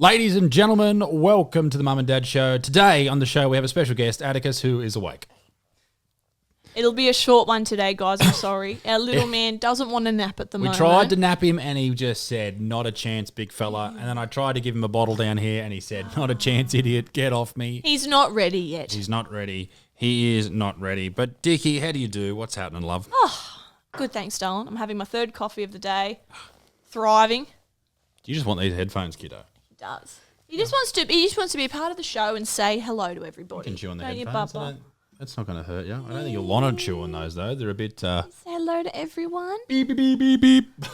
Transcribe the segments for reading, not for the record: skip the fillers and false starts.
Ladies and gentlemen, welcome to the Mum and Dad Show. Today on the show we have a special guest, Atticus, who is awake. It'll be a short one today, guys. I'm sorry. Our little man doesn't want a nap at the moment. We tried to nap him and he just said, not a chance, big fella. And then I tried to give him a bottle down here and he said, not a chance, idiot, get off me. He's not ready yet. He's not ready. He is not ready. But Dickie, how do you do? What's happening, love? Oh, good, thanks, darling. I'm having my third coffee of the day. Thriving. Do you just want these headphones, kiddo? He does. He just wants to be a part of the show and say hello to everybody. You can chew on the Don't you, headphones. Bubba? That's not going to hurt you. I don't think you'll want to chew on those, though. They're a bit... Say hello to everyone. Beep, beep, beep, beep, beep.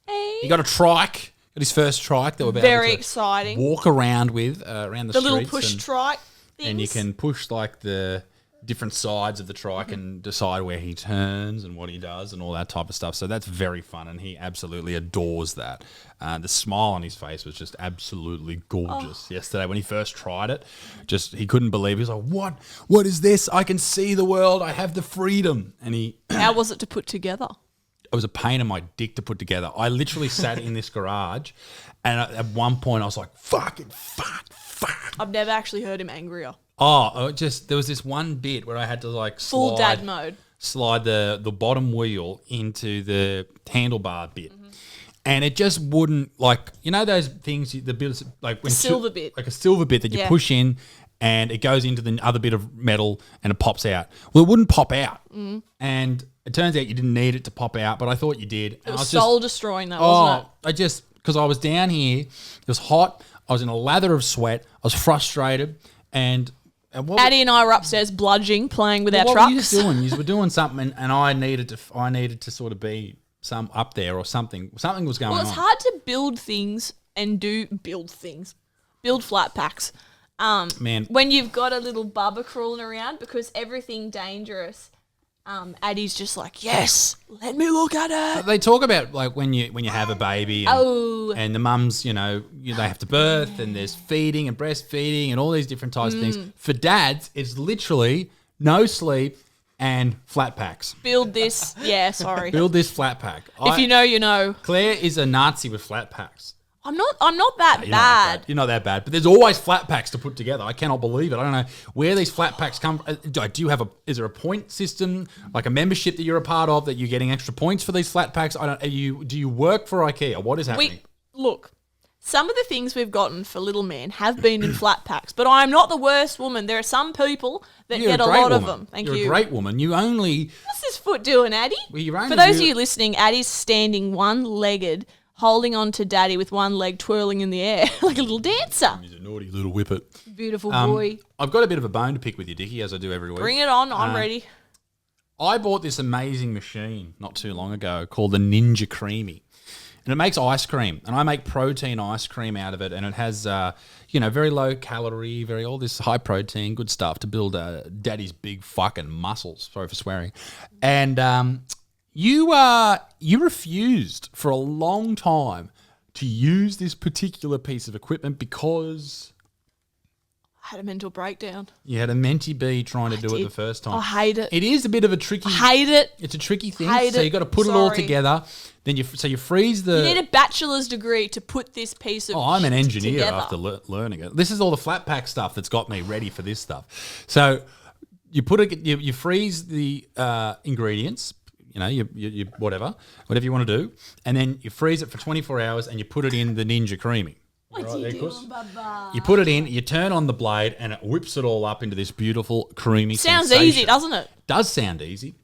Hey. He got a trike. Got his first trike that we're about Very to exciting. walk around with around the streets. The little push trike things. And you can push like the different sides of the trike and decide where he turns and what he does and all that type of stuff. So that's very fun, and he absolutely adores that. The smile on his face was just absolutely gorgeous yesterday when he first tried it. Just he couldn't believe it. He was like, "What? What is this? I can see the world. I have the freedom." And he How was it to put together? it was a pain in my dick to put together. I literally sat in this garage, and at one point I was like, fuck. I've never actually heard him angrier. There was this one bit where I had to like Full dad mode. slide the bottom wheel into the handlebar bit. And it just wouldn't, like, you know those things, the bits, like when silver bit. like a silver bit that you Yeah. push in and it goes into the other bit of metal and it pops out. Well, it wouldn't pop out. And it turns out you didn't need it to pop out, but I thought you did. It was soul destroying though, wasn't it? Because I was down here, it was hot, I was in a lather of sweat, I was frustrated, and what Addie and I were upstairs bludging, playing with our what trucks. were you doing? You were doing something, and I needed to sort of be some up there or something. Something was going on. Well, it's hard to build things and build flat packs. Man, When you've got a little bubba crawling around, because everything dangerous. Addie's just like, yes, let me look at it. they talk about like when you have a baby and the mums, they have to birth and there's feeding and breastfeeding and all these different types of things. For dads, it's literally no sleep and flat packs. Build this. Yeah, sorry. Build this flat pack. If you know, you know. Claire is a Nazi with flat packs. I'm not that You're bad. You're not that bad, but there's always flat packs to put together. I cannot believe it. I don't know where these flat packs come from. Do you have is there a point system, like a membership that you're a part of, that you're getting extra points for these flat packs? Do you work for IKEA? What is happening? Look, some of the things we've gotten for little man have been in flat packs, but I'm not the worst woman. There are some people that You're get a a great lot of woman. them. Thank You're you. a great woman. You only... What's this foot doing, Addie? Well, For those of you listening, Addie's standing one-legged, holding on to Daddy with one leg twirling in the air like a little dancer. He's a naughty little whippet. Beautiful boy. I've got a bit of a bone to pick with you, Dickie, as I do every week. Bring it on. I'm ready. I bought this amazing machine not too long ago called the Ninja Creamy. And it makes ice cream. And I make protein ice cream out of it. And it has, very low calorie, all this high protein, good stuff to build daddy's big fucking muscles. Sorry for swearing. And you refused for a long time to use this particular piece of equipment because... I had a mental breakdown. You had a mentee bee trying to do it the first time. I hate it. It is a bit of a tricky... Hate it. It's a tricky thing. Hate so it. you got to put it all Sorry. together. Then you freeze the... You need a bachelor's degree to put this piece of I'm an shit engineer together. after learning it. This is all the flat pack stuff that's got me ready for this stuff. So you put it, you freeze the ingredients, you whatever you want to do, and then you freeze it for 24 hours and you put it in the Ninja Creamy. What's he doing, Baba? You put it in, you turn on the blade, and it whips it all up into this beautiful creamy Sounds sensation. easy, doesn't it? Does sound easy.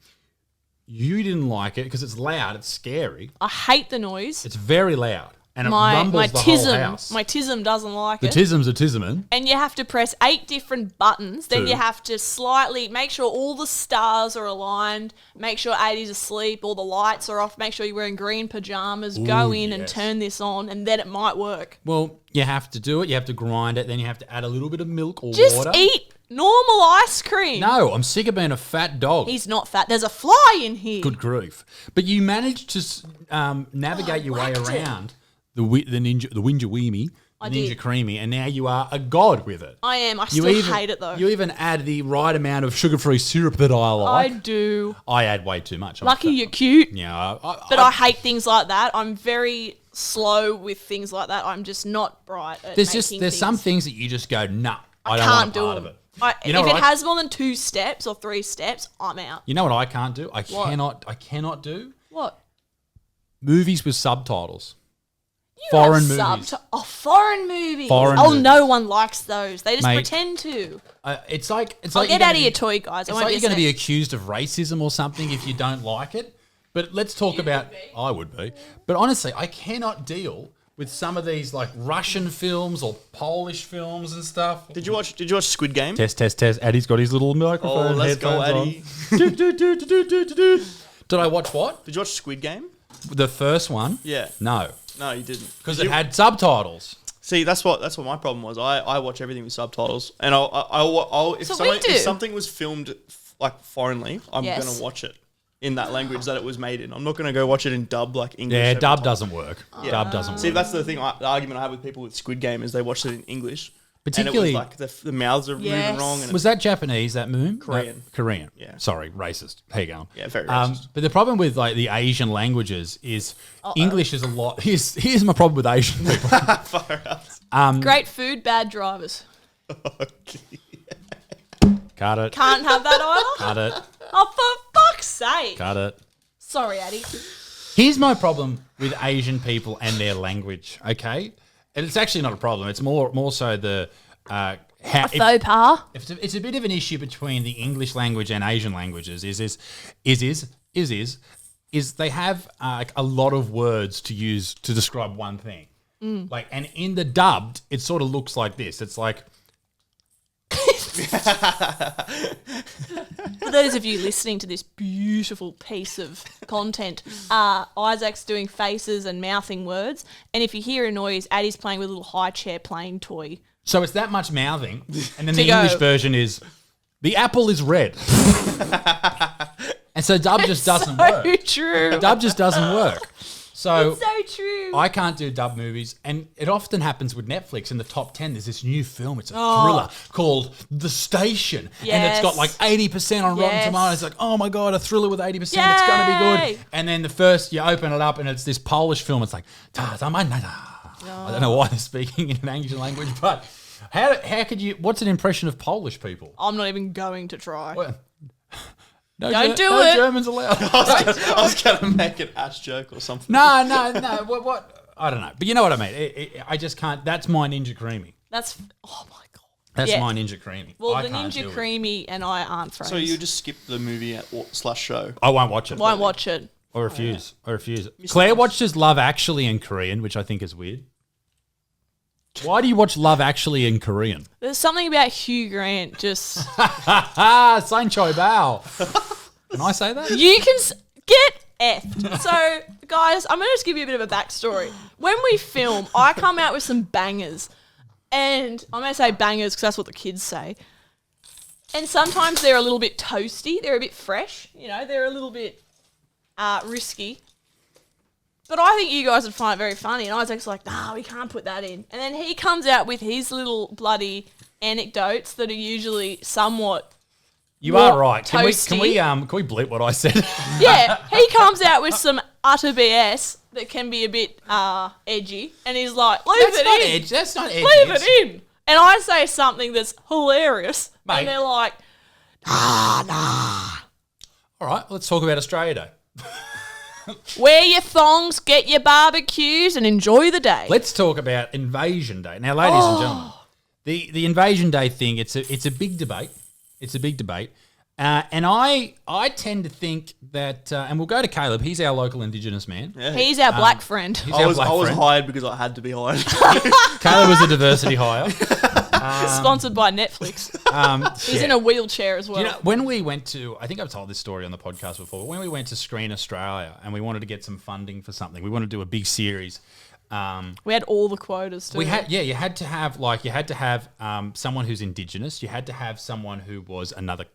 You didn't like it because it's loud, it's scary. I hate the noise. It's very loud, and it My rumbles the whole house. my tism doesn't like The it. tism's a tisman. And you have to press 8 different buttons. Then Two. you have to slightly make sure all the stars are aligned, make sure Addie's asleep, all the lights are off, make sure you're wearing green pajamas, go in and yes. turn this on, and then it might work. Well, you have to do it. You have to grind it. Then you have to add a little bit of milk or Just water. eat normal ice cream. No, I'm sick of being a fat dog. He's not fat. There's a fly in here. Good grief! But you managed to navigate your way whacked it. around the Ninja Weemy. Ninja Creamy, and now you are a god with it. I am. I still hate it though. You even add the right amount of sugar-free syrup that I like. I do. I add way too much. Lucky you're cute. Yeah. But I hate things like that. I'm very slow with things like that. I'm just not bright at there's some things that you just go, nah, I don't can't want a do part them. of it. If it has more than 2 steps or 3 steps, I'm out. You know what I can't do? I cannot do What? movies with subtitles. Foreign movies. Foreign movies. Movies. No one likes those. They just Mate, pretend to. It's like Get out of your toy, guys. It's like you're going to be accused of racism or something if you don't like it. But let's talk about. I would be. But honestly, I cannot deal with some of these like Russian films or Polish films and stuff. Did you watch Squid Game? Test. Addy's got his little microphone. Oh, let's go, Addy. Did I watch what? Did you watch Squid Game? The first one? Yeah. No. No, you didn't. Because it had subtitles. See, that's what my problem was. I watch everything with subtitles, and I'll if something was filmed like foreignly, I'm gonna watch it in that language that it was made in. I'm not gonna go watch it in dub like English. Yeah, dub doesn't work. Yeah. Dub doesn't work. See, that's the thing. The argument I have with people with Squid Game is they watched it in English, particularly and it was like the mouths are moving wrong. And was that Japanese? That moon? Korean. Korean. Yeah. Sorry, racist. How you going? Yeah, very racist. But the problem with like the Asian languages is English is a lot. Here's my problem with Asian people. Far out. Great food, bad drivers. Cut it. Can't have that either. Cut it. Oh, for fuck's sake. Cut it. Sorry, Addy. Here's my problem with Asian people and their language. Okay, and it's actually not a problem. It's more so the how. Faux pas. It's a bit of an issue between the English language and Asian languages. Is they have a lot of words to use to describe one thing. Like, and in the dubbed, it sort of looks like this. It's like. For those of you listening to this beautiful piece of content, Isaac's doing faces and mouthing words, and if you hear a noise, Addie's playing with a little high chair playing toy. So it's that much mouthing, and then the English version is, the apple is red. And so dub just doesn't work. So true. Dub just doesn't work. So It's so true. I can't do dub movies, and it often happens with Netflix. In the top 10, there's this new film. It's a thriller called The Station, and it's got like 80% on Rotten Tomatoes. It's like, oh my god, a thriller with 80%. It's going to be good. And then the first, you open it up, and it's this Polish film. It's like, I don't know why they're speaking in an Asian language, but how could you? What's an impression of Polish people? I'm not even going to try. What? No Germans allowed. I was going to make an ass joke or something. No. What? I don't know. But you know what I mean. I just can't. That's my Ninja Creamy. Oh my god. That's my Ninja Creamy. Well, I the can't Ninja do it. Creamy and I aren't friends. So you just skip the movie / show. I won't watch it. Won't watch it. I refuse. Claire watches Love Actually in Korean, which I think is weird. Why do you watch Love Actually in Korean? There's something about Hugh Grant just... Sain Choi Bao. Can I say that? You can get effed. So, guys, I'm going to just give you a bit of a backstory. When we film, I come out with some bangers. And I'm going to say bangers because that's what the kids say. And sometimes they're a little bit toasty. They're a bit fresh. You know, they're a little bit risky. But I think you guys would find it very funny. And Isaac's like, nah, we can't put that in. And then he comes out with his little bloody anecdotes that are usually somewhat You are right. Can we toasty. can we bleep what I said? Yeah, he comes out with some utter BS that can be a bit edgy. And he's like, leave That's it not in. edgy. That's not edgy. Leave it in. And I say something that's hilarious. Mate. And they're like, All right, let's talk about Australia Day. wear your thongs, get your barbecues, and enjoy the day. Let's talk about Invasion Day. Now, ladies and gentlemen, the Invasion Day thing, it's a big debate. It's a big debate. And I tend to think that, and we'll go to Caleb. He's our local Indigenous man. Yeah. He's our black friend. He's I our was black friend. hired because I had to be hired. Caleb was a diversity hire. Sponsored by Netflix. He's in a wheelchair as well. You know, when we went to, I think I've told this story on the podcast before, but when we went to Screen Australia and we wanted to get some funding for something, we wanted to do a big series. We had all the quotas too. You had to have someone who's Indigenous. You had to have someone who was another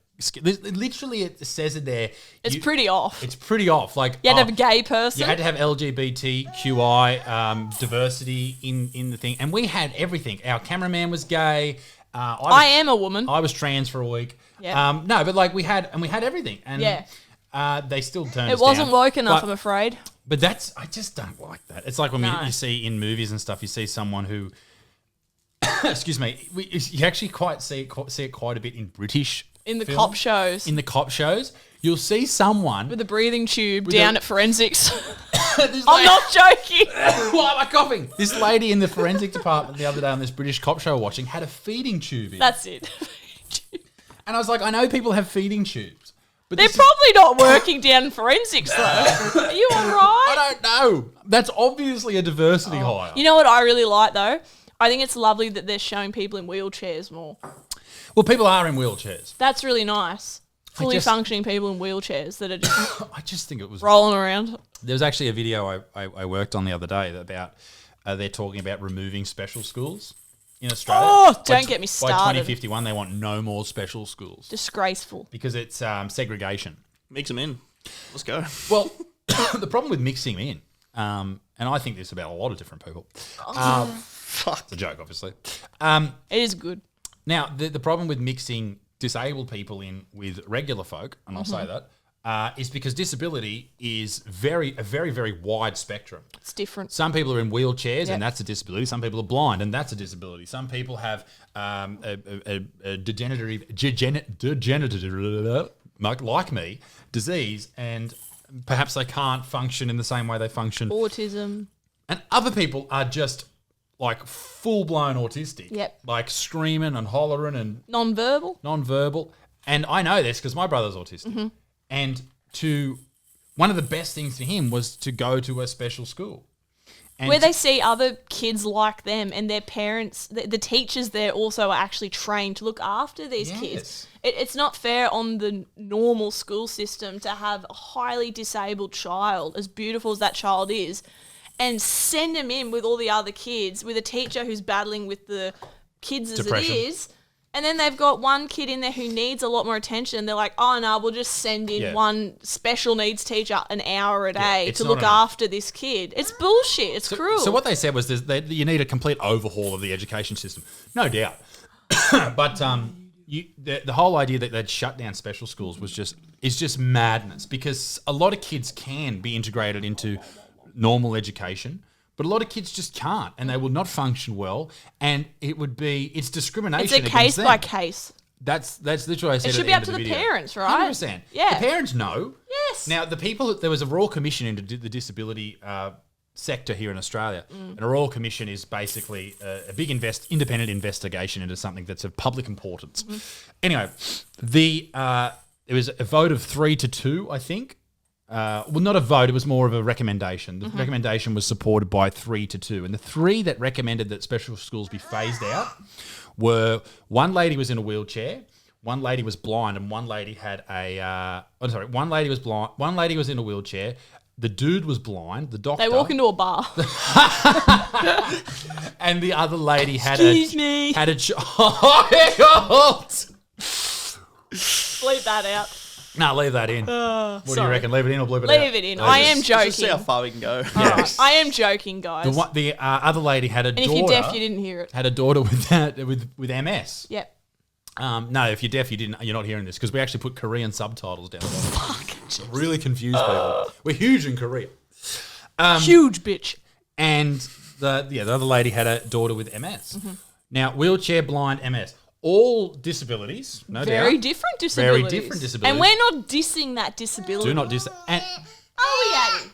Literally, it says it there. It's pretty off. It's pretty off. Like you had to have a gay person. You had to have LGBTQI diversity in the thing, and we had everything. Our cameraman was gay. I am a woman. I was trans for a week. Yeah. No, but like we had everything, and they still turned. It wasn't woke enough, I'm afraid. But I just don't like that. It's like when you see in movies and stuff, you see someone who. Excuse me. You actually see it quite a bit in British. In the cop shows. In the cop shows, you'll see someone with a breathing tube down at forensics. I'm not joking. Why am I coughing? This lady in the forensic department the other day on this British cop show watching had a feeding tube in. That's it. And I was like, I know people have feeding tubes. But they're probably not working down in forensics though. Are you all right? I don't know. That's obviously a diversity hire. You know what I really like though? I think it's lovely that they're showing people in wheelchairs more. Well, people are in wheelchairs. That's really nice. Fully functioning people in wheelchairs that are just I just think it was rolling around. There was actually a video I worked on the other day about they're talking about removing special schools in Australia. Oh, don't get me started. By 2051, they want no more special schools. Disgraceful. Because it's segregation. Mix them in. Let's go. Well, the problem with mixing in, and I think this about a lot of different people. Fuck. It's a joke, obviously. It is good. Now, the problem with mixing disabled people in with regular folk, and I'll say that, is because disability is a very, very wide spectrum. It's different. Some people are in wheelchairs, and that's a disability. Some people are blind, and that's a disability. Some people have a degenerative, like me, disease, and perhaps they can't function in the same way they function. Autism. And other people are just like full-blown autistic. Yep. Like screaming and hollering and... Non-verbal. And I know this because my brother's autistic. And one of the best things for him was to go to a special school. And where they see other kids like them and their parents, the teachers there also are actually trained to look after these kids. It's not fair on the normal school system to have a highly disabled child, as beautiful as that child is, and send them in with all the other kids, with a teacher who's battling with the kids as depression. It is. And then they've got one kid in there who needs a lot more attention. And they're like, oh, no, we'll just send in one special needs teacher an hour a day to look after this kid. It's bullshit. It's cruel. So what they said was you need a complete overhaul of the education system. No doubt. But the whole idea that they'd shut down special schools is just madness, because a lot of kids can be integrated into normal education, but a lot of kids just can't, and they will not function well, and it's discrimination. It's a case by case. That's literally what I said. It should be up to the parents, right? 100%. Yeah, the parents know. Yes. Now there was a Royal Commission into the disability sector here in Australia, and a Royal Commission is basically a big independent investigation into something that's of public importance. Anyway, there was a vote of 3-2, I think. Well, not a vote, it was more of a recommendation. The recommendation was supported by 3-2. And the three that recommended that special schools be phased out were one lady was in a wheelchair, one lady was blind, and one lady had one lady was blind, one lady was in a wheelchair, the dude was blind, the doctor. They walk into a bar. And the other lady had had a child. Bleep that out. No, leave that in. What do you reckon? Leave it in or bleep it out? Leave it in. I am joking. Just see how far we can go. Right. I am joking, guys. The other lady had a daughter. And if you're deaf, you didn't hear it. Had a daughter with MS. Yep. No, if you're deaf, you're not hearing this, because we actually put Korean subtitles down. Fuck. Really confused people. We're huge in Korea. Huge bitch. And the other lady had a daughter with MS. Now, wheelchair, blind, MS. All disabilities, no doubt. Very different disabilities. Very different disabilities. And we're not dissing that disability. Do not diss. And are we, Addy?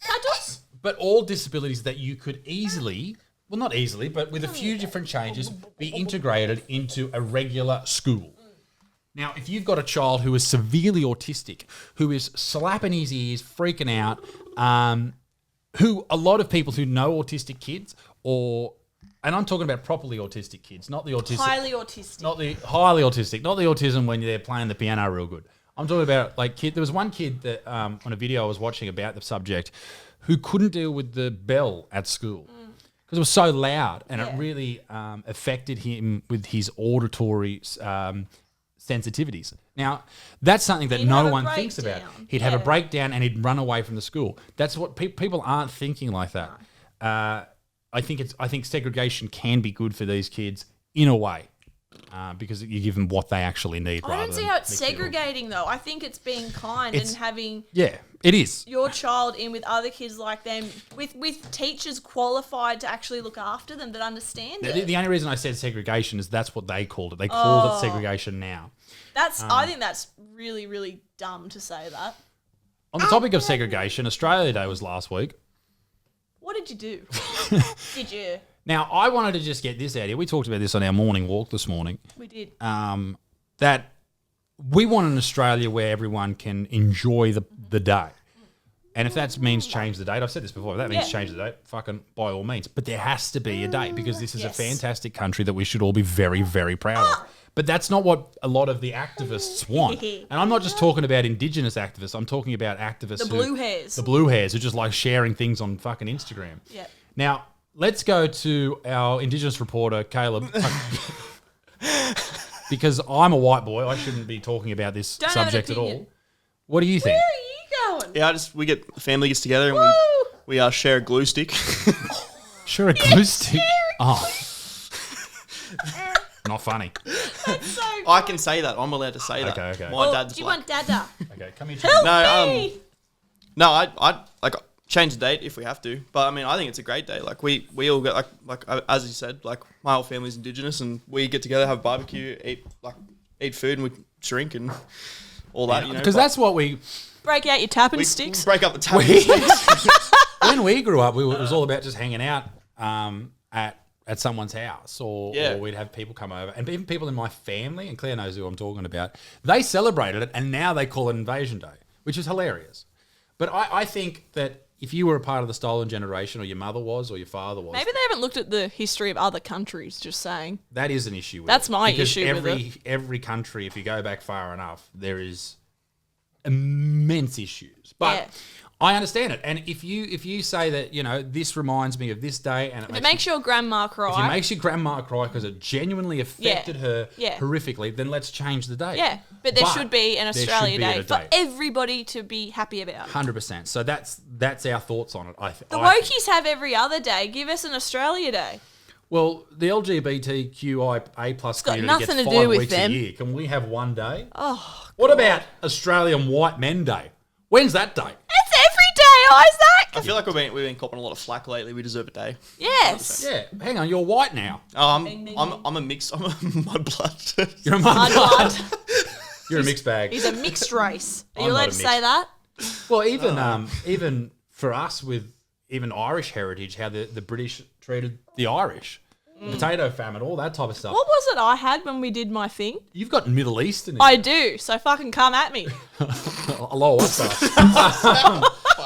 Cuddles? But all disabilities that you could easily, well, not easily, but with a few different changes, be integrated into a regular school. Now, if you've got a child who is severely autistic, who is slapping his ears, freaking out, who a lot of people who know autistic kids, and I'm talking about properly autistic kids, not the autistic. Highly autistic. Not the highly autistic, not the autism when they're playing the piano real good. I'm talking about there was one kid that on a video I was watching about the subject who couldn't deal with the bell at school because it was so loud, and it really affected him with his auditory sensitivities. Now, that's something that no one thinks about. He'd have a breakdown and he'd run away from the school. That's what people aren't thinking like that. No. I think segregation can be good for these kids in a way. Because you give them what they actually need. I don't see how it's segregating though. I think it's being kind and having it is your child in with other kids like them, with teachers qualified to actually look after them that understand it. The only reason I said segregation is that's what they called it. They called it segregation now. I think that's really, really dumb to say that. On the topic of segregation, Australia Day was last week. What did you do? Did you? Now, I wanted to just get this out here. We talked about this on our morning walk this morning. We did. That we want an Australia where everyone can enjoy the day. And if that means change the date, I've said this before, if that means change the date, fucking by all means. But there has to be a date because this is a fantastic country that we should all be very, very proud of. But that's not what a lot of the activists want. And I'm not just talking about Indigenous activists. I'm talking about activists The blue hairs who just like sharing things on fucking Instagram. Yeah. Now, let's go to our Indigenous reporter, Caleb. Because I'm a white boy, I shouldn't be talking about this subject at all. What do you think? Where are you going? Yeah, the family gets together and we share a glue stick. Share a glue stick? Oh. Not funny. That's so good. I can say that. I'm allowed to say that. Okay. My dad's do you black. want dada? Okay, come here. No, I like change the date if we have to. But I mean, I think it's a great day. Like we all get like as you said, like my whole family's Indigenous, and we get together, have barbecue, eat food, and we drink and all that. You know, because that's what we break out your tapping sticks. Break up the tapping sticks. When we grew up, it was all about just hanging out at someone's house, or we'd have people come over, and even people in my family, and Claire knows who I'm talking about. They celebrated it, and now they call it Invasion Day, which is hilarious. But I think that if you were a part of the stolen generation, or your mother was, or your father was, maybe they haven't looked at the history of other countries. Just saying that is an issue. That's my issue with it. Every country, if you go back far enough, there is immense issues. But I understand it, and if you say that this reminds me of this day, and it makes your grandma cry, if it makes your grandma cry because it genuinely affected her horrifically, then let's change the date. Yeah, but there should be an Australia Day for everybody to be happy about. 100%. So that's our thoughts on it. The wokies have every other day. Give us an Australia Day. Well, the LGBTQIA plus community gets 5 weeks a year. Can we have one day? Oh, what about Australian White Men Day? When's that day? It's every day, Isaac. I feel like we've been copping a lot of flack lately. We deserve a day. Yes. Yeah. Hang on, you're white now. I'm a mixed. I'm a mud blood. You're a mud blood. You're a mixed bag. He's a mixed race. Are you allowed to say that? Well, even for us with even Irish heritage, how the British treated the Irish. Potato famine, all that type of stuff. What was it I had when we did my thing? You've got Middle Eastern in I do, so fucking come at me. Hello, what's up?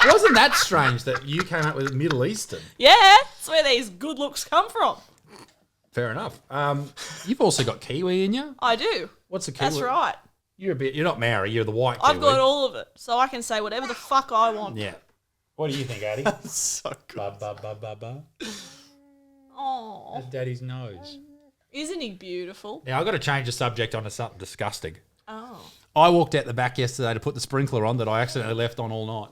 Wasn't that strange that you came up with Middle Eastern? Yeah, that's where these good looks come from. Fair enough. You've also got Kiwi in you? I do. What's the Kiwi? That's right. You're not Maori, you're the white Kiwi. I've got all of it, so I can say whatever the fuck I want. Yeah. What do you think, Addy? So good. Ba. Oh, That's Daddy's nose. Isn't he beautiful? Now, I've got to change the subject onto something disgusting. Oh. I walked out the back yesterday to put the sprinkler on that I accidentally left on all night.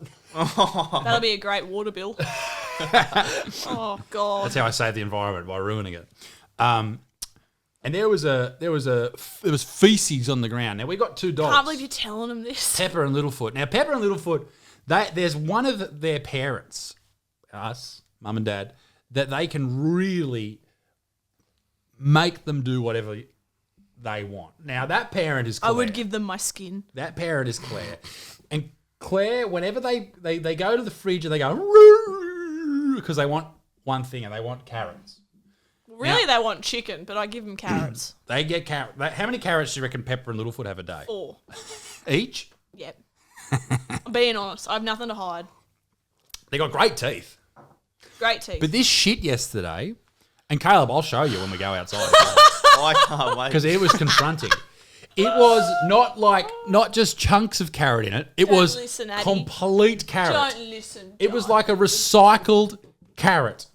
That'll be a great water bill. Oh, God. That's how I save the environment, by ruining it. And there was feces on the ground. Now, we got 2 dogs. I can't believe you're telling them this. Pepper and Littlefoot. Now, Pepper and Littlefoot, there's one of their parents, us, mum and dad, that they can really make them do whatever they want. Now, that parent is Claire. I would give them my skin. That parent is Claire. And Claire, whenever they go to the fridge and they go, because they want one thing, and they want carrots. Really, they want chicken, but I give them carrots. They get carrots. How many carrots do you reckon Pepper and Littlefoot have a day? 4. Each? Yep. I'm being honest. I have nothing to hide. They got great teeth. Great teeth. But this shit yesterday, and Caleb, I'll show you when we go outside. I can't wait. Because it was confronting. It was not just chunks of carrot in it. It was complete carrot. Don't listen. It was like a recycled carrot.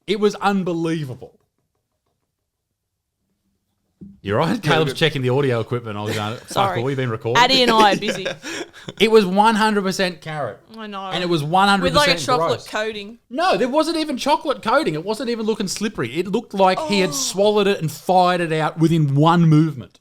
It was unbelievable. You're right. Caleb's checking the audio equipment. I was going, fuck, we've been recording. Addie and I are busy. It was 100% carrot. I know. And it was 100% with like a chocolate gross. coating. No, there wasn't even chocolate coating. It wasn't even looking slippery. It looked like he had swallowed it and fired it out within one movement.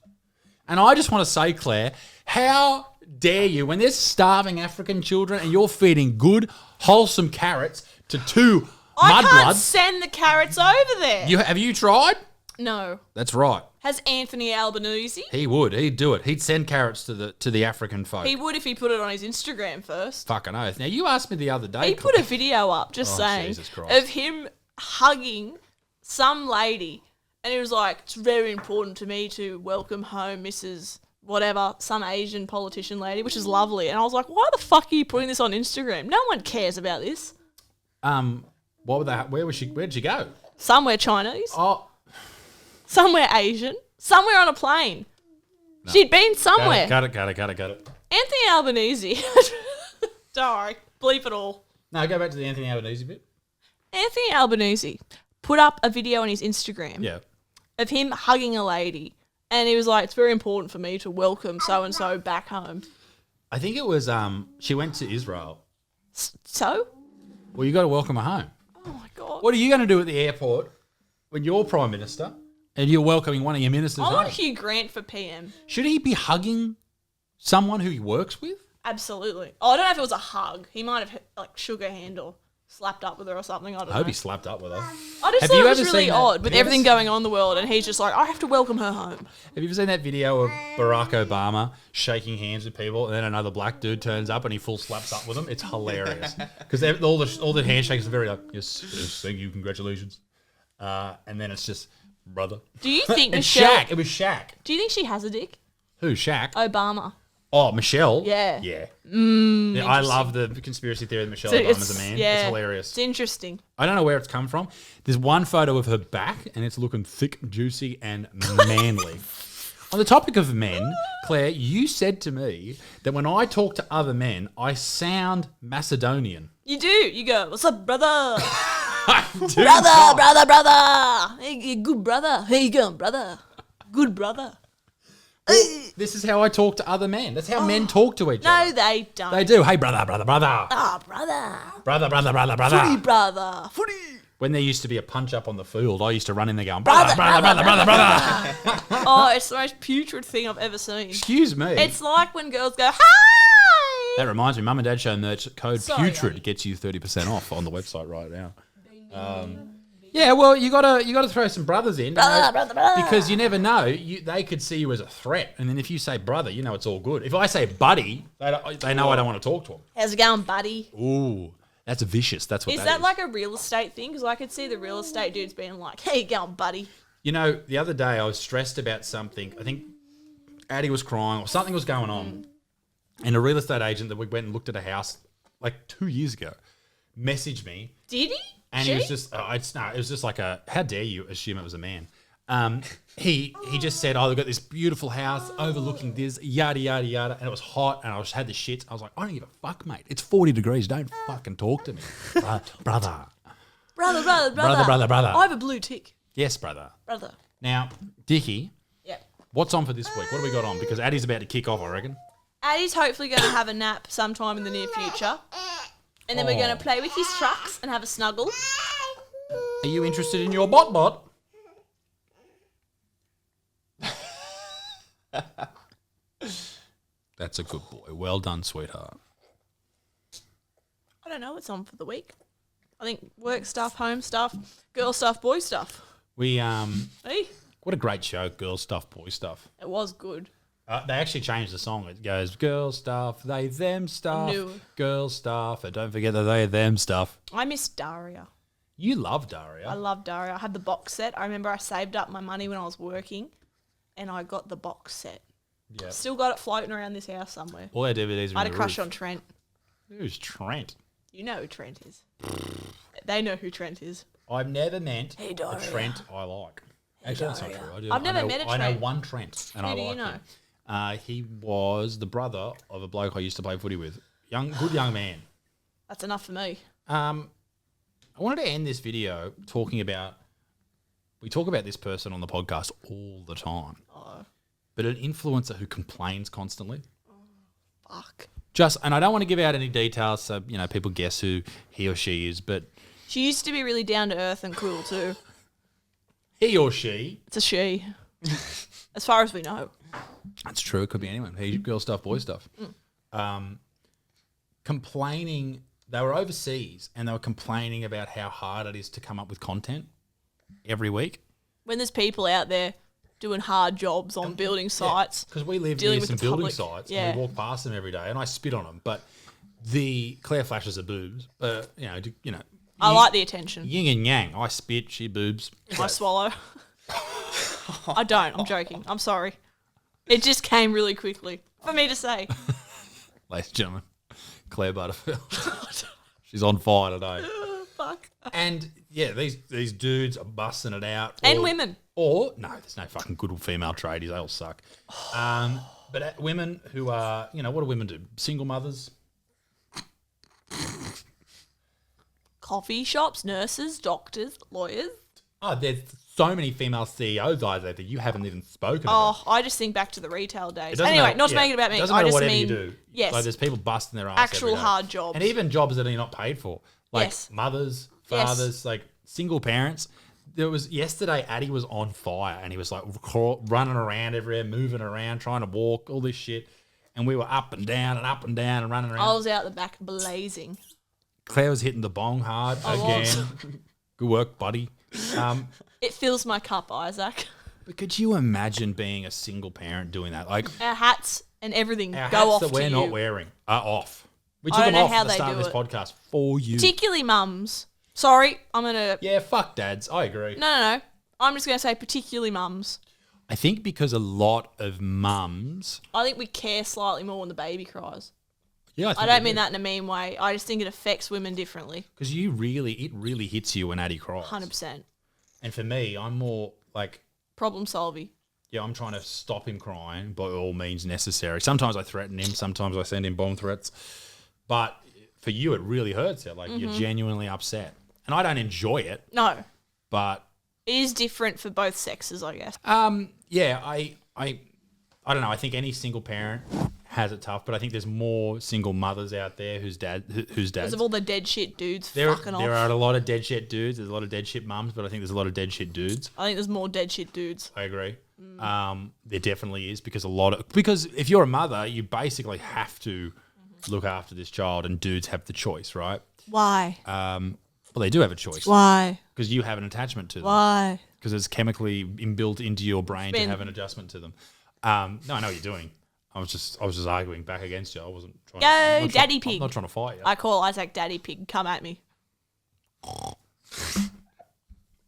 And I just want to say, Claire, how dare you, when there's starving African children and you're feeding good, wholesome carrots to two I can't mudbloods. send the carrots over there. Have you tried? No. That's right. Has Anthony Albanese? He would. He'd do it. He'd send carrots to the African folk. He would if he put it on his Instagram first. Fucking oath. Now, you asked me the other day. He put a video up, just saying, Jesus Christ. of him hugging some lady. And he was like, it's very important to me to welcome home Mrs. whatever, some Asian politician lady, which is lovely. And I was like, why the fuck are you putting this on Instagram? No one cares about this. What were they? Where'd she go? Somewhere Chinese. Oh. Somewhere Asian. Somewhere on a plane. No. She'd been somewhere. Got it. Anthony Albanese. Sorry, bleep it all. No, go back to the Anthony Albanese bit. Anthony Albanese put up a video on his Instagram of him hugging a lady. And he was like, it's very important for me to welcome so-and-so back home. I think it was, she went to Israel. So? Well, you got to welcome her home. Oh, my God. What are you going to do at the airport when you're Prime Minister and you're welcoming one of your ministers I home? want Hugh Grant for PM. Should he be hugging someone who he works with? Absolutely. Oh, I don't know if it was a hug. He might have, like, shook her hand or slapped up with her or something. I don't know. I hope he slapped up with her. I just thought it was really odd with everything going on in the world, and he's just like, I have to welcome her home. Have you ever seen that video of Barack Obama shaking hands with people, and then another black dude turns up and he full slaps up with them? It's hilarious because all the handshakes are very like, yes, thank you, congratulations, and then it's just brother. Do you think and Michelle? Shaq? It was Shaq. Do you think she has a dick? Who? Shaq? Obama. Oh, Michelle? Yeah. Yeah. Yeah, I love the conspiracy theory that Michelle Obama's a man. Yeah, it's hilarious. It's interesting. I don't know where it's come from. There's one photo of her back, and it's looking thick, juicy, and manly. On the topic of men, Claire, you said to me that when I talk to other men, I sound Macedonian. You do. You go, what's up, brother? I do Brother. Hey, good brother. How you going, brother? Good brother. Well, this is how I talk to other men. That's how men talk to each other. No, they don't. They do. Hey, brother. Ah, brother. Brother. Footy, brother. Footy. When there used to be a punch up on the field, I used to run in there going, Brother. brother. Oh, it's the most putrid thing I've ever seen. Excuse me. It's like when girls go, hi. That reminds me, Mum and Dad show merch code Sorry, putrid Abby. gets you 30% off on the website right now. Yeah, well, you gotta throw some brothers in, Brother. because you never know. They could see you as a threat, and then if you say brother, you know it's all good. If I say buddy, they know I don't want to talk to them. How's it going, buddy? Ooh, that's vicious. That's what Is that like a real estate thing? Because I could see the real estate dudes being like, hey, you going, buddy? You know, the other day I was stressed about something. I think Addie was crying or something was going on, and a real estate agent that we went and looked at a house like 2 years ago messaged me. Did he? And he was just, it was just like how dare you assume it was a man? He just said, oh, they've got this beautiful house overlooking this, yada, yada, yada. And it was hot and I just had the shits. I was like, I don't give a fuck, mate. It's 40 degrees. Don't fucking talk to me. Brother. Brother. I have a blue tick. Yes, brother. Brother. Now, Dickie, Yeah. what's on for this week? What have we got on? Because Addie's about to kick off, I reckon. Addie's hopefully going to have a nap sometime in the near future. And then we're going to play with his trucks and have a snuggle. Are you interested in your bot? That's a good boy. Well done, sweetheart. I don't know what's on for the week. I think work stuff, home stuff, girl stuff, boy stuff. We Hey, what a great show, girl stuff, boy stuff. it was good. They actually changed the song. It goes, girl stuff, they, them stuff, No. girl stuff, and don't forget the they, them stuff. I miss Daria. You love Daria. I love Daria. I had the box set. I remember I saved up my money when I was working and I got the box set. Yeah. Still got it floating around this house somewhere. All our DVDs are I had in a the crush roof. on Trent. Who's Trent? You know who Trent is. They know who Trent is. I've never met Hey, a Daria. Trent I like. Actually, that's not Daria. true. I've never met a I know Trent. one Trent, and Who I do like you know? him. He was the brother of a bloke I used to play footy with. Good young man. That's enough for me. I wanted to end this video talking about We talk about this person on the podcast all the time. But an influencer who complains constantly. Fuck. And I don't want to give out any details so, people guess who he or she is, but... She used to be really down to earth and cool too. He or she? It's a she. As far as we know. That's true. It could be anyone. He, girl stuff, boy stuff. Complaining... They were overseas and they were complaining about how hard it is to come up with content every week. When there's people out there doing hard jobs on building sites. Because we live near some building sites and we walk past them every day and I spit on them. But Claire flashes her boobs. I like the attention. Yin and yang. I spit, she boobs. I swallow. I don't. I'm joking. I'm sorry. It just came really quickly for me to say. Ladies and gentlemen. Claire Butterfield. She's on fire today. Fuck. And these dudes are busting it out. And women. No, there's no fucking good female tradies. They all suck. But women who are, what do women do? Single mothers. Coffee shops, nurses, doctors, lawyers. Oh, there's so many female CEOs out there that you haven't even spoken about. I just think back to the retail days. Anyway, not to make it about me. Doesn't matter I just whatever mean, you do. Yes. Like there's people busting their ass actual every day. hard jobs. And even jobs that are not paid for. Like mothers, fathers, like single parents. There was yesterday, Addy was on fire and he was like running around everywhere, moving around, trying to walk, all this shit. And we were up and down and up and down and running around. I was out the back blazing. Claire was hitting the bong hard again. Good work, buddy. It fills my cup, Isaac. But could you imagine being a single parent doing that? Like our hats and everything our go hats off that we're to not you. wearing are off. We I took don't them know off how at the they start of do this it. podcast for you. Particularly mums. Sorry, I'm going to... Yeah, fuck dads. I agree. No. I'm just going to say particularly mums. I think because a lot of mums... I think we care slightly more when the baby cries. Yeah, I don't mean that in a mean way. I just think it affects women differently. Because it really hits you when Addy cries. 100%. And for me, I'm more like... Problem solving. Yeah, I'm trying to stop him crying by all means necessary. Sometimes I threaten him. Sometimes I send him bomb threats. But for you, it really hurts you. Like, you're genuinely upset. And I don't enjoy it. No. But... It is different for both sexes, I guess. Yeah, I don't know. I think any single parent has it tough, but I think there's more single mothers out there whose dads. Because of all the dead shit dudes There fucking off. are a lot of dead shit dudes. There's a lot of dead shit mums, but I think there's a lot of dead shit dudes. I think there's more dead shit dudes. I agree. There definitely is because if you're a mother, you basically have to look after this child, and dudes have the choice, right? Why? Well, they do have a choice. Why? Because you have an attachment to them. Why? Because it's chemically inbuilt into your brain to have an adjustment to them. No, I know what you're doing. I was just arguing back against you. I wasn't trying. Yo, Daddy Pig. I'm not trying to fight you. I call Isaac Daddy Pig. Come at me.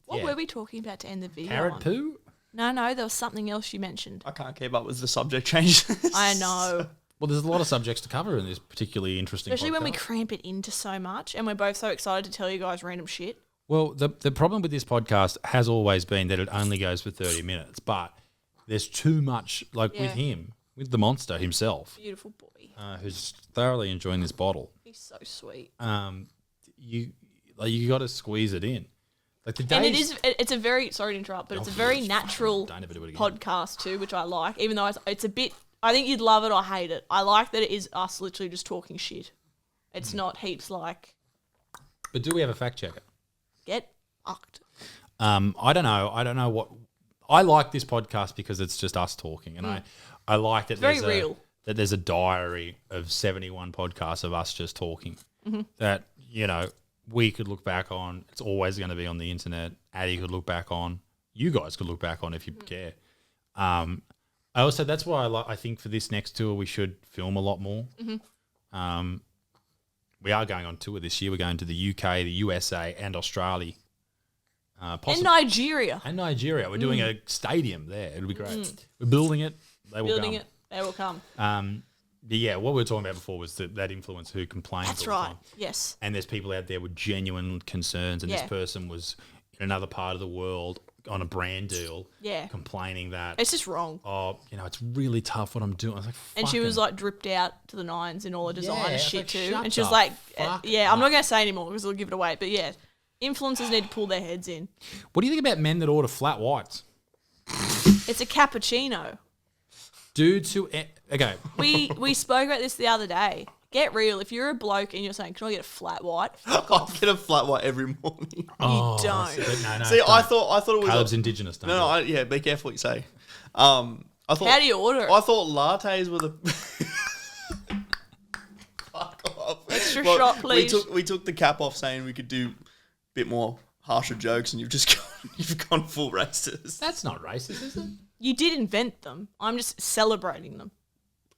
What were we talking about to end the video? Carrot on? poo? No, there was something else you mentioned. I can't keep up with the subject changes. I know. Well, there's a lot of subjects to cover in this particularly interesting Especially when we podcast. cramp it into so much and we're both so excited to tell you guys random shit. Well, the problem with this podcast has always been that it only goes for 30 minutes, but there's too much, with him, with the monster himself, Beautiful boy. who's thoroughly enjoying this bottle. He's so sweet. You got to squeeze it in. Like the days, And it's a very, sorry to interrupt, but it's a very natural don't ever do it again. podcast too, which I like, even though it's a bit, I think you'd love it or hate it. I like that it is us literally just talking shit. It's not heaps like... But do we have a fact checker? Get fucked. I don't know what... I like this podcast because it's just us talking, and I like that Very real. That there's a diary of 71 podcasts of us just talking that, we could look back on. It's always going to be on the internet. Addy could look back on. You guys could look back on if you care. I also, that's why I think for this next tour we should film a lot more. We are going on tour this year. We're going to the UK, the USA, and Australia. And Nigeria. We're doing a stadium there. It'll be great. We're building it. They will come. They will come. But yeah, what we were talking about before was that influencer who complains That's all right. the time. Yes. And there's people out there with genuine concerns, and this person was in another part of the world on a brand deal, complaining that It's just wrong. it's really tough what I'm doing. I was like, And she was like dripped out to the nines in all the designer shit too. shut And she was the like, fuck I'm not going to say anymore because it'll give it away. But yeah, Influencers need to pull their heads in. What do you think about men that order flat whites? It's a cappuccino. Dudes who... Okay. We spoke about this the other day. Get real. If you're a bloke and you're saying, can I get a flat white? I get a flat white every morning. You don't. No, See, don't. I thought it was... Caleb's indigenous, don't No, you? be careful what you say. I thought, How do you order it? I thought lattes were the... Fuck off. Extra shot, please. We took the cap off saying we could do a bit more harsher jokes and you've gone full racist. That's not racist, is it? You did invent them. I'm just celebrating them.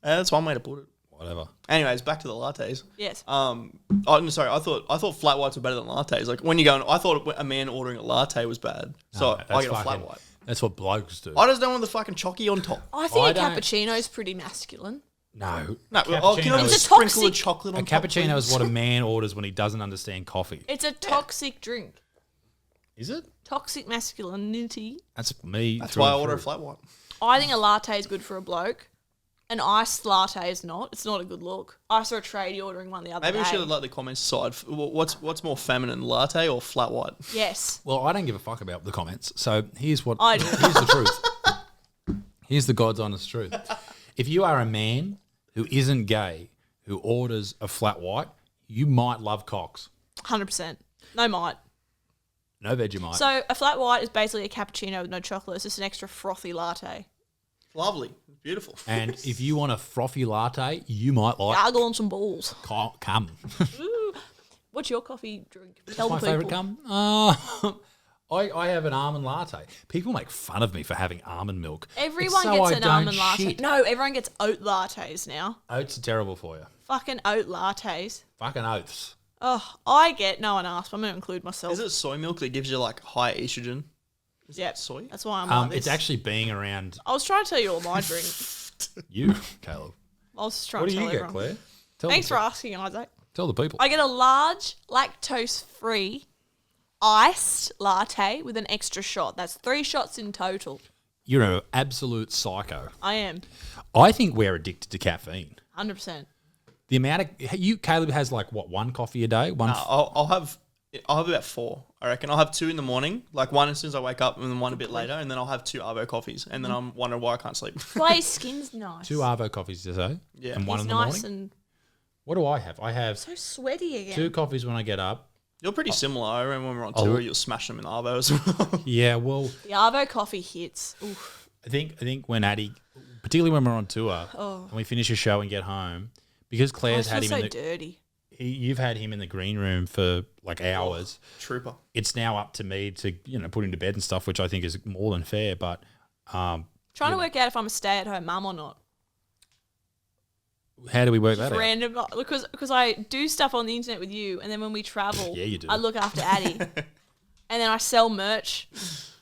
That's one way to put it. Whatever. Anyways, back to the lattes. Yes. Sorry, I thought flat whites were better than lattes. Like when you go, I thought a man ordering a latte was bad, so I get a flat white. That's what blokes do. I just don't want the fucking chocky on top. I think I a don't- cappuccino is pretty masculine. No. No, can I Cappuccino just It's a sprinkle of toxic- chocolate A on top? cappuccino is please? what a man orders when he doesn't understand coffee. It's a toxic drink. Is it? Toxic masculinity. That's me. That's through why I and order a through. flat white. I think a latte is good for a bloke. An iced latte is not. It's not a good look. I saw a tradie ordering one the other Maybe day. we should let the comments decide. What's more feminine, latte or flat white? Yes. Well, I don't give a fuck about the comments. So here's what. I do. Here's the truth. Here's the God's honest truth. If you are a man who isn't gay who orders a flat white, you might love cocks. 100%. No might. No Vegemite. So a flat white is basically a cappuccino with no chocolate. It's just an extra frothy latte. Lovely, beautiful. And if you want a frothy latte, you might like Gargle on some balls. cum. Ooh. What's your coffee drink? Tell My the favourite people. cum? I have an almond latte. People make fun of me for having almond milk. Everyone It's so gets I an don't almond latte. shit. No, everyone gets oat lattes now. Oats are terrible for you. Fucking oat lattes. Fucking oats. Oh, I get, no one asked, but I'm going to include myself. Is it soy milk that gives you like high estrogen? Yep. soy? That's why I'm like this. It's actually being around I was trying to tell you all my drinks. you, Caleb. I was just trying What to do tell you get, everyone. Claire? Tell Thanks the, for asking, Isaac. Tell the people. I get a large lactose-free iced latte with an extra shot. That's 3 shots in total. You're an absolute psycho. I am. I think we're addicted to caffeine. 100%. The amount of Caleb has like what, one coffee a day? One. I'll have about 4. I reckon I'll have 2 in the morning, like one as soon as I wake up, and then one a bit later, and then I'll have 2 Arvo coffees, and then I'm wondering why I can't sleep. Why his skin's nice. 2 Arvo coffees to say. Yeah. And one He's in the nice morning. and What do I have? I have so sweaty again. 2 coffees when I get up. You're pretty similar. I remember when we were on tour, you'll smash them in Arvo as well. Yeah, well, The Arvo coffee hits. Oof. I think when Addie, particularly when we're on tour, and we finish a show and get home, because I Claire's feel had him so in the dirty. you've had him in the green room for like hours. Trooper. It's now up to me to put him to bed and stuff, which I think is more than fair. But Trying to work out if I'm a stay-at-home mum or not. how do we work that out? Random, because I do stuff on the internet with you, and then when we travel, Yeah, you do. I look after Addie, and then I sell merch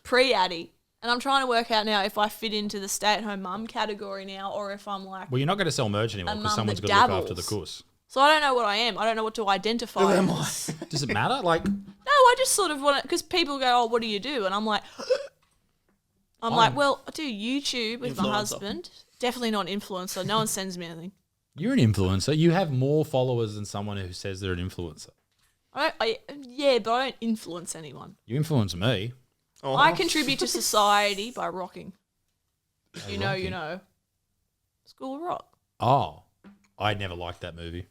pre-Addie, and I'm trying to work out now if I fit into the stay-at-home mum category now, or if I'm like. Well, you're not going to sell merch anymore A because mum someone's that got to look after the dabbles. course. So I don't know what I am. I don't know what to identify. Who am I? as. Does it matter? Like, No, I just sort of want to, because people go, "Oh, what do you do?" And I'm like, well, I do YouTube with my Influencer. husband. Definitely not an influencer. No one sends me anything. you're an influencer. You have more followers than someone who says they're an influencer. Yeah, but I don't influence anyone. You influence me. Oh, I contribute to society by rocking. You know. School of Rock. Oh, I never liked that movie.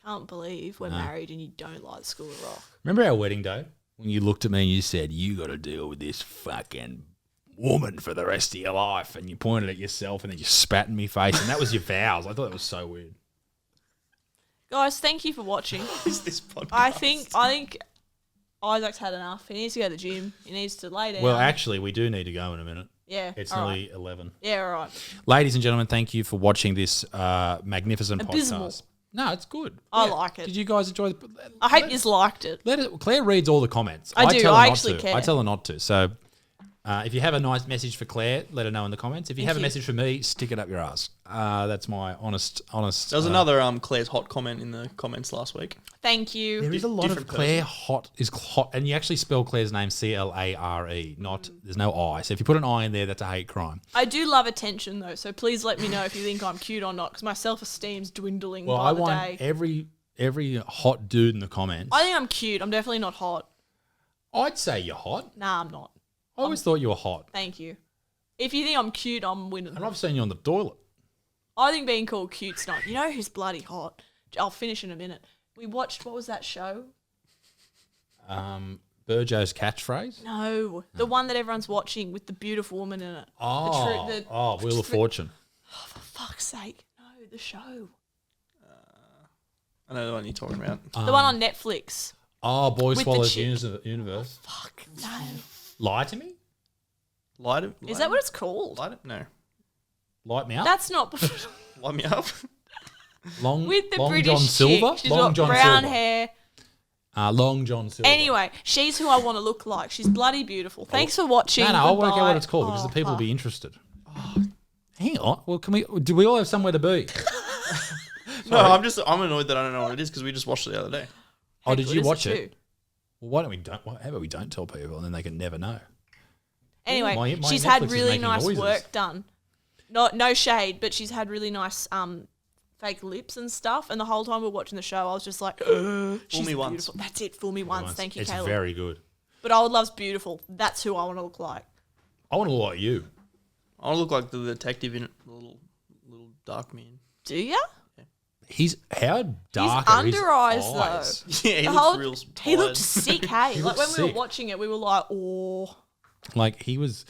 I can't believe we're married and you don't like School of Rock. Remember our wedding day when you looked at me and you said, "You got to deal with this fucking woman for the rest of your life," and you pointed at yourself and then you spat in me face, and that was your vows. I thought that was so weird. Guys, thank you for watching. is this podcast? I think Isaac's had enough. He needs to go to the gym. He needs to lay down. Well, actually, we do need to go in a minute. yeah, It's all nearly right. 11. Yeah, all right. Ladies and gentlemen, thank you for watching this magnificent Abysmal. podcast. No, it's good. I like it. Did you guys enjoy the I hope you liked it. Claire reads all the comments. I do. Tell her I not actually to. care. I tell her not to. So if you have a nice message for Claire, let her know in the comments. If you have a you. message for me, stick it up your ass. That's my honest. There was another Claire's hot comment in the comments last week. Thank you. There is a lot of different Claire hot, and you actually spell Claire's name Clare, not there's no I. So if you put an I in there, that's a hate crime. I do love attention though, so please let me know if you think I'm cute or not, because my self-esteem's dwindling Well, by I the want day. every hot dude in the comments. I think I'm cute. I'm definitely not hot. I'd say you're hot. Nah, I'm not. I always thought you were hot. Thank you. If you think I'm cute, I'm winning. And I've seen you on the toilet. I think being called cute's not. You know who's bloody hot? I'll finish in a minute. We watched, what was that show? Burjo's catchphrase? No, the one that everyone's watching with the beautiful woman in it. Wheel of Fortune. Oh, for fuck's sake. No, the show. I know the one you're talking about. The one on Netflix. Oh, Boy With the Swallows chick. Universe. Fuck, no. Lie to me? Is that what it's called? No. Light me up? That's not... Light me up. with the Long British John Silver? chick. She's Long got John brown Silver. hair. Long John Silver. Anyway, she's who I want to look like. She's bloody beautiful. Thanks for watching. No, I won't get what Goodbye. it's called because the people will fuck. be interested. Hang on. Well, do we all have somewhere to be? No, I'm annoyed that I don't know what it is because we just watched it the other day. Oh, How did good you is watch too? it? Well, how about we don't tell people and then they can never know? Anyway, My she's Netflix had is really making nice noises. work done. No shade, but she's had really nice fake lips and stuff. And the whole time we were watching the show, I was just like, she's Fool me once. beautiful. That's it, fool me once. Thank you, It's Caleb. very good. But Old Love's beautiful. That's who I want to look like. I want to look like you. I look like the detective in it, the little dark man. Do ya? How dark He's are his under eyes, eyes? Yeah, he The looks whole, real he looked tired. sick, hey? He Like looked when we were sick. watching it, we were like, oh. Like his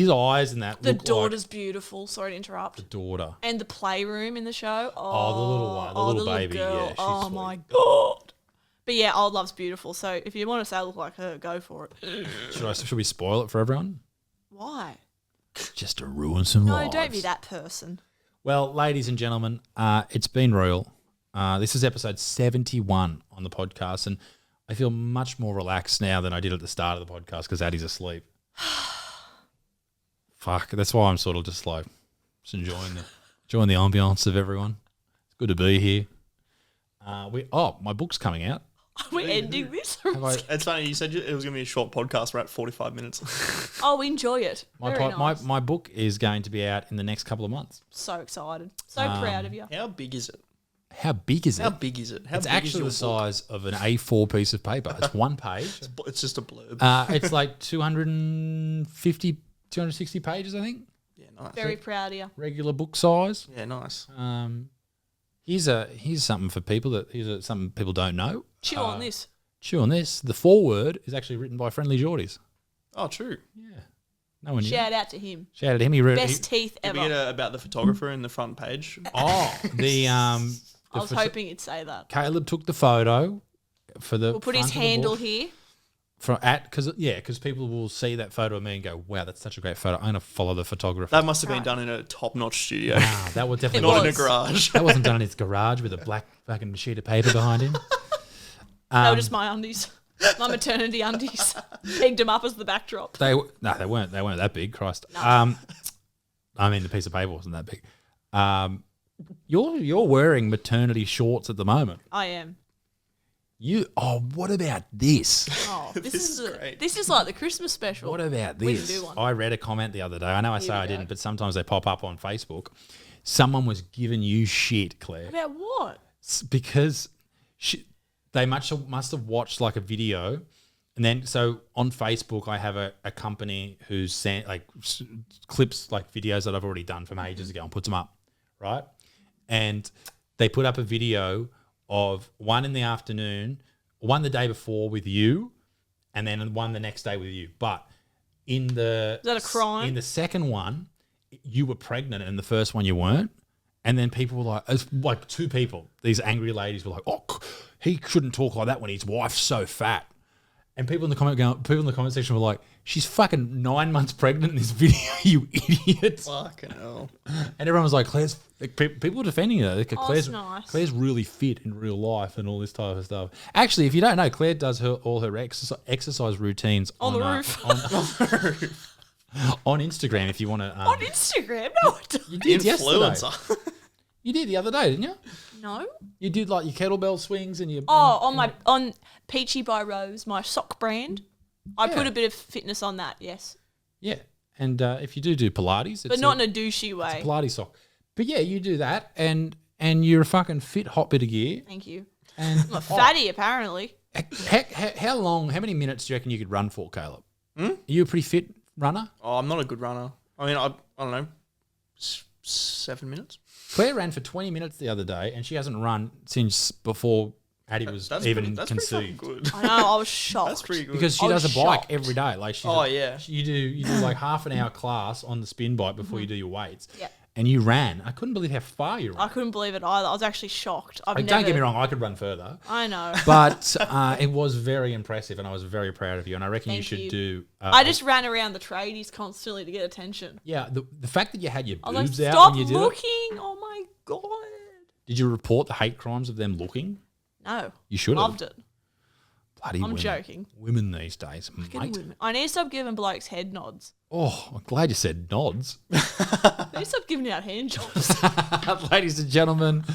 eyes and that The look daughter's beautiful. Sorry to interrupt. like the daughter. And the playroom in the show. Oh, the little one, the little baby, Girl. yeah, she's oh sweet. my god. But yeah, Old Love's beautiful. So if you want to say I look like her, go for it. Should we spoil it for everyone? Why? Just to ruin some No, lives. don't be that person. Well, ladies and gentlemen, it's been real. This is episode 71 on the podcast, and I feel much more relaxed now than I did at the start of the podcast because Addie's asleep. Fuck, that's why I'm sort of just like enjoying the ambiance of everyone. It's good to be here. My book's coming out. We're ending this. It's funny, you said it was going to be a short podcast. We're at 45 minutes. Oh, enjoy it. Very nice. My book is going to be out in the next couple of months. So excited. So proud of you. How big is it? How big is it? How big is it? How It's big actually is your the size of an A4 piece of paper. It's one page. It's just a blurb. It's like 250, 260 pages, I think. Yeah, nice. Very proud of you. Regular book size. Yeah, nice. Here's something for people something people don't know. Chew on this. Chew on this. The foreword is actually written by Friendly Geordies. Oh, true. Yeah. No one knew. Shout out to him. Shout out to him. He wrote Best teeth Did ever. we get about the photographer in the front page? I was hoping you'd say that. Caleb took the photo for the. We'll put his front of the handle book. here. Because people will see that photo of me and go, wow, that's such a great photo. I'm going to follow the photographer. That must have been done in a top-notch studio. Wow, that was definitely Not in a was. garage. That wasn't done in his garage with a black fucking sheet of paper behind him. They were just my undies. My maternity undies. Pegged them up as the backdrop. They weren't that big. Christ. I mean, the piece of paper wasn't that big. You're wearing maternity shorts at the moment. I am. What about this? Oh, this is great. This is like the Christmas special. What about We this? can do one. I read a comment the other day. I know I say we I go. didn't, but sometimes they pop up on Facebook. Someone was giving you shit, Claire, About what? because they must have watched like a video. And then, so on Facebook, I have a company who's clips like videos that I've already done from ages ago and puts them up, right? And they put up a video of one in the afternoon, one the day before with you, and then one the next day with you. But in the Is that a crime? In the second one, you were pregnant, and the first one you weren't. And then people were like, it's like two people, these angry ladies were like, oh, he shouldn't talk like that when his wife's so fat. And people in the comment section were like, she's fucking 9 months pregnant in this video, you idiot. Fucking hell. And everyone was like, people were defending her. Like, that's nice. Claire's really fit in real life and all this type of stuff. Actually, if you don't know, Claire does all her exercise routines On the roof. on Instagram if you want to. On Instagram? No, I don't. You did yesterday. Influencer. You did the other day, didn't you? No. You did like your kettlebell swings and your. Oh, on Peachy by Rose, my sock brand. I Yeah. put a bit of fitness on that, yes. Yeah. And if you do Pilates, But not in a douchey way. Pilates sock. But yeah, you do that and you're a fucking fit hot bit of gear. Thank you. And I'm a fatty, apparently. how many minutes do you reckon you could run for, Caleb? Are you a pretty fit runner? Oh, I'm not a good runner. I mean, I don't know, 7 minutes. Claire ran for 20 minutes the other day, and she hasn't run since before Addie was even conceived. Pretty good. I know, I was shocked. That's pretty good. Because she does a bike every day. Like you do like half an hour class on the spin bike before you do your weights. Yeah. And you ran. I couldn't believe how far you ran. I couldn't believe it either. I was actually shocked. Don't get me wrong, I could run further. I know. But it was very impressive, and I was very proud of you. And I reckon you should do. I just ran around the tradies constantly to get attention. Yeah, the fact that you had your boobs I was like, out stop when you did looking. it. Oh my God. Did you report the hate crimes of them looking? No. You should have. Loved it. Bloody I'm women. joking. Women these days, mate. Women. I need to stop giving blokes head nods. Oh, I'm glad you said nods. I need to stop giving out hand jobs. Ladies and gentlemen,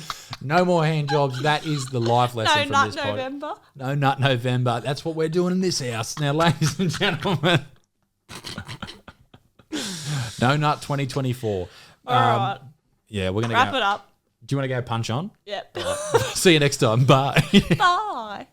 no more hand jobs. That is the life lesson from this podcast. November. No Nut November. That's what we're doing in this house. Now, ladies and gentlemen, No Nut 2024. All right. Yeah, we're going to Wrap it up. Do you want to go punch on? Yep. See you next time. Bye. Bye.